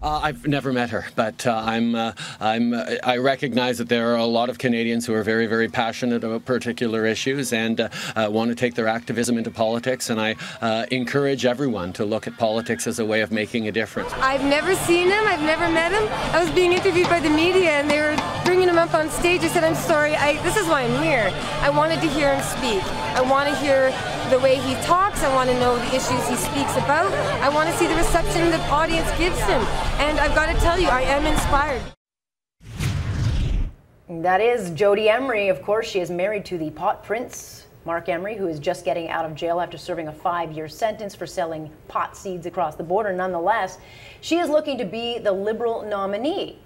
I've never met her, but I recognize that there are a lot of Canadians who are very, very passionate about particular issues and want to take their activism into politics. And I encourage everyone to look at politics as a way of making a difference. I've never seen him. I've never met him. I was being interviewed by the media, and they were bringing him up on stage. I said, "I'm sorry. This is why I'm here. I wanted to hear him speak. I want to hear the way he talks. I want to know the issues he speaks about. I want to see the reception the audience gives him. And I've got to tell you, I am inspired." That is Jodie Emery. Of course, she is married to the pot prince, Mark Emery, who is just getting out of jail after serving a 5-year sentence for selling pot seeds across the border. Nonetheless, she is looking to be the Liberal nominee.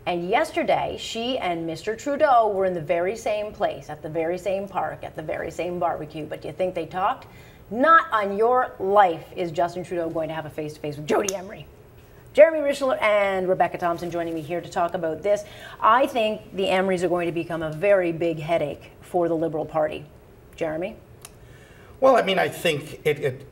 And yesterday, she and Mr. Trudeau were in the very same place, at the very same park, at the very same barbecue. But do you think they talked? Not on your life is Justin Trudeau going to have a face-to-face with Jodie Emery. Jeremy Richler and Rebecca Thompson joining me here to talk about this. I think the Emerys are going to become a very big headache for the Liberal Party. Jeremy? Well, I mean, I think it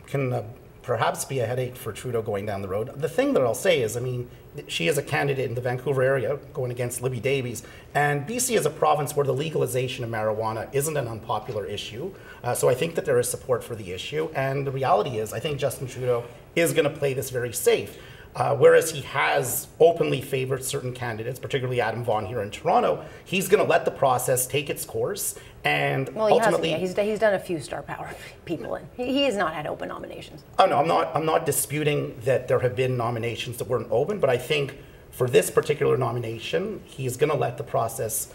can perhaps be a headache for Trudeau going down the road. The thing that I'll say is, I mean, she is a candidate in the Vancouver area going against Libby Davies, and BC is a province where the legalization of marijuana isn't an unpopular issue. So I think that there is support for the issue, and the reality is I think Justin Trudeau is going to play this very safe. Whereas he has openly favored certain candidates, particularly Adam Vaughan here in Toronto, he's going to let the process take its course, and ultimately he's done a few star power people in. He has not had open nominations. Oh no, I'm not disputing that there have been nominations that weren't open, but I think for this particular nomination, he's going to let the process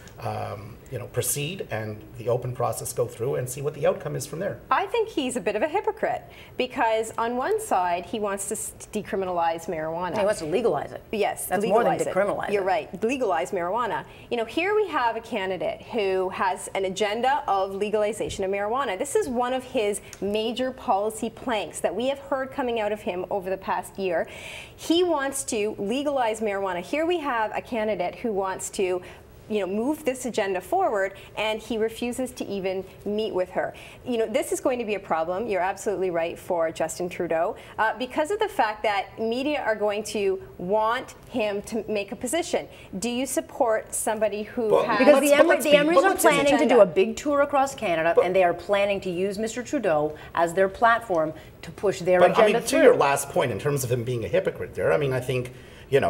proceed and the open process go through and see what the outcome is from there. I think he's a bit of a hypocrite because on one side he wants to decriminalize marijuana. He wants to legalize it. Yes, that's more than decriminalize it. You're right, legalize marijuana. You know, here we have a candidate who has an agenda of legalization of marijuana. This is one of his major policy planks that we have heard coming out of him over the past year. He wants to legalize marijuana. Here we have a candidate who wants to move this agenda forward, and he refuses to even meet with her. You know, this is going to be a problem, you're absolutely right, for Justin Trudeau, because of the fact that media are going to want him to make a position. Do you support somebody who has... Because the Emerys are planning to do a big tour across Canada, and they are planning to use Mr. Trudeau as their platform to push their agenda through. To your last point, in terms of him being a hypocrite there, I mean, I think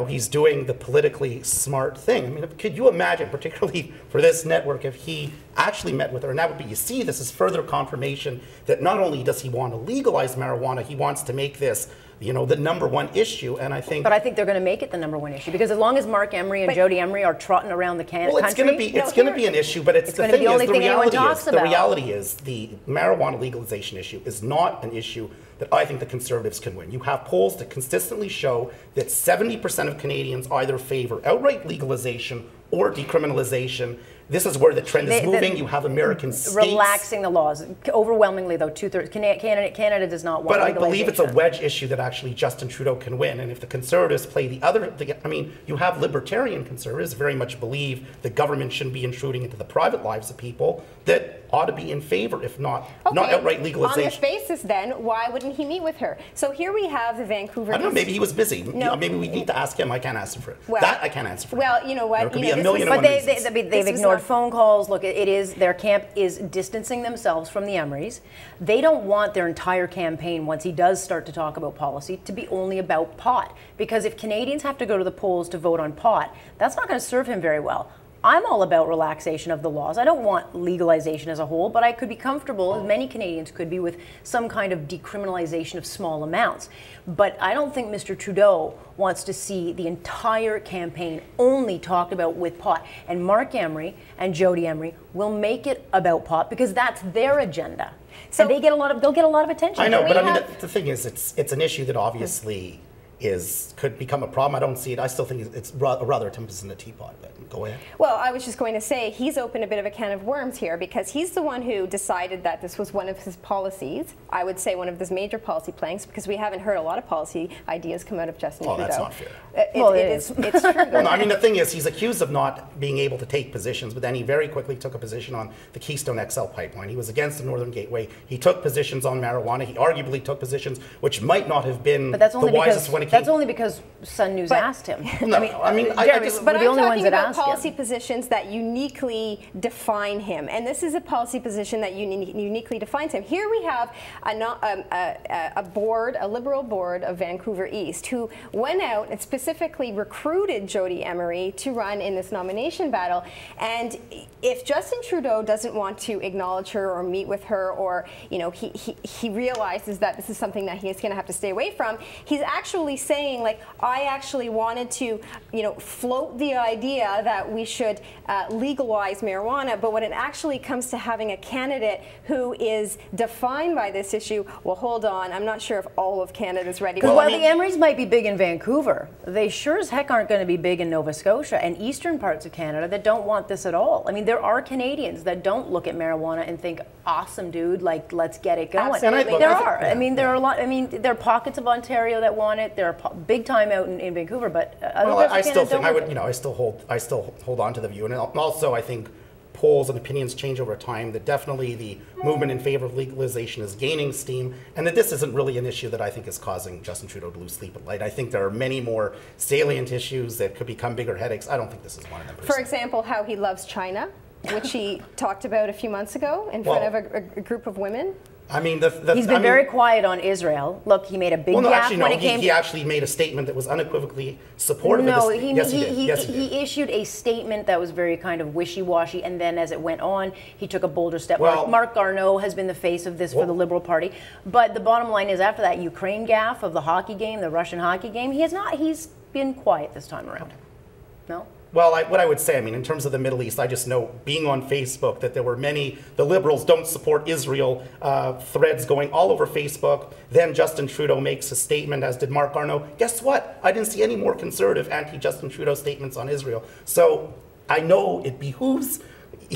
he's doing the politically smart thing. I mean, could you imagine, particularly for this network, if he actually met with her? And that would be, you see, this is further confirmation that not only does he want to legalize marijuana, he wants to make this, the #1 issue. And I think... But I think they're going to make it the #1 issue, because as long as Mark Emery and Jodie Emery are trotting around the country... Well, it's going to be an issue, but the reality is the marijuana legalization issue is not an issue that I think the Conservatives can win. You have polls that consistently show that 70% of Canadians either favor outright legalization or decriminalization. This is where the trend is moving. You have American states relaxing the laws. Overwhelmingly, though, 2/3 Canada does not want. But I believe it's a wedge issue that actually Justin Trudeau can win. And if the Conservatives play I mean, you have libertarian Conservatives very much believe the government shouldn't be intruding into the private lives of people that ought to be in favor, if not outright legalization. On this basis, then, why wouldn't he meet with her? So here we have the Vancouver... I don't know, maybe he was busy. No. Maybe we need to ask him. I can't answer for it. Well, that I can't answer for. Well, you know what? There could be a million and one reasons. They've ignored phone calls. Look, their camp is distancing themselves from the Emerys. They don't want their entire campaign, once he does start to talk about policy, to be only about pot. Because if Canadians have to go to the polls to vote on pot, that's not going to serve him very well. I'm all about relaxation of the laws. I don't want legalization as a whole, but I could be comfortable, as many Canadians could be, with some kind of decriminalization of small amounts. But I don't think Mr. Trudeau wants to see the entire campaign only talked about with pot. And Mark Emery and Jodie Emery will make it about pot because that's their agenda. So and they'll get a lot of attention. I know, but I mean, the thing is, it's an issue that obviously could become a problem. I don't see it. I still think it's rather a tempest in the teapot. But go ahead. Well, I was just going to say he's opened a bit of a can of worms here because he's the one who decided that this was one of his policies. I would say one of his major policy planks, because we haven't heard a lot of policy ideas come out of Justin Trudeau. That's not fair. It's true. Well, no, I mean, the thing is, he's accused of not being able to take positions, but then he very quickly took a position on the Keystone XL pipeline. He was against the Northern Gateway. He took positions on marijuana. He arguably took positions which might not have been the wisest when Like That's only because Sun News asked him. No, I just. We're the only ones that about asked him. policy positions that uniquely define him, and this is a policy position that uniquely defines him. Here we have a board, a Liberal board of Vancouver East, who went out and specifically recruited Jodie Emery to run in this nomination battle. And if Justin Trudeau doesn't want to acknowledge her or meet with her, or he realizes that this is something that he's going to have to stay away from, he's actually saying, like, I actually wanted to, float the idea that we should legalize marijuana, but when it actually comes to having a candidate who is defined by this issue, well, hold on, I'm not sure if all of Canada's ready. Because while the Emerys might be big in Vancouver, they sure as heck aren't going to be big in Nova Scotia and eastern parts of Canada that don't want this at all. I mean, there are Canadians that don't look at marijuana and think, awesome, dude, like, let's get it going. Absolutely. There are. I mean, there are a lot. I mean, there are pockets of Ontario that want it. There are big time out in Vancouver, but I still think I still hold on to the view, and also I think polls and opinions change over time. That definitely the movement in favor of legalization is gaining steam, and that this isn't really an issue that I think is causing Justin Trudeau to lose sleep at night. I think there are many more salient issues that could become bigger headaches. I don't think this is one of them. For example, how he loves China, which he talked about a few months ago in front of a group of women. I mean, he's been very quiet on Israel. Look, he made a big gaffe when it came. He actually made a statement that was unequivocally supportive. No, of this. he issued a statement that was very kind of wishy-washy, and then as it went on, he took a bolder step. Well, Mark Garneau has been the face of this for the Liberal Party, but the bottom line is, after that Ukraine gaffe of the hockey game, the Russian hockey game, he's been quiet this time around. No? Well, what I would say, I mean, in terms of the Middle East, I just know, being on Facebook, that there were the Liberals don't support Israel threads going all over Facebook. Then Justin Trudeau makes a statement, as did Mark Garneau. Guess what? I didn't see any more conservative anti-Justin Trudeau statements on Israel. So I know it behooves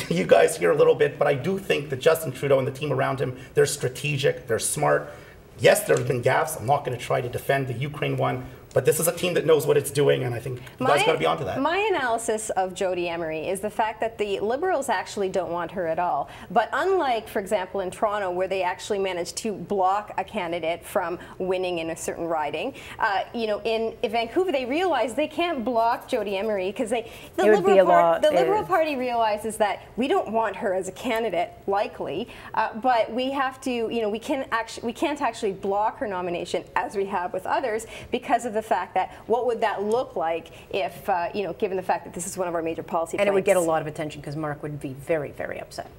you guys here a little bit, but I do think that Justin Trudeau and the team around him, they're strategic, they're smart. Yes, there have been gaffes. I'm not going to try to defend the Ukraine one. But this is a team that knows what it's doing, and I think you guys got to be onto that. My analysis of Jodie Emery is the fact that the Liberals actually don't want her at all. But unlike, for example, in Toronto, where they actually managed to block a candidate from winning in a certain riding, in Vancouver, they realize they can't block Jodie Emery because the Liberal Party realizes that we don't want her as a candidate, likely, but we have to, we can't actually block her nomination as we have with others because of the fact that what would that look like if, given the fact that this is one of our major policy planks. And it would get a lot of attention because Mark would be very, very upset.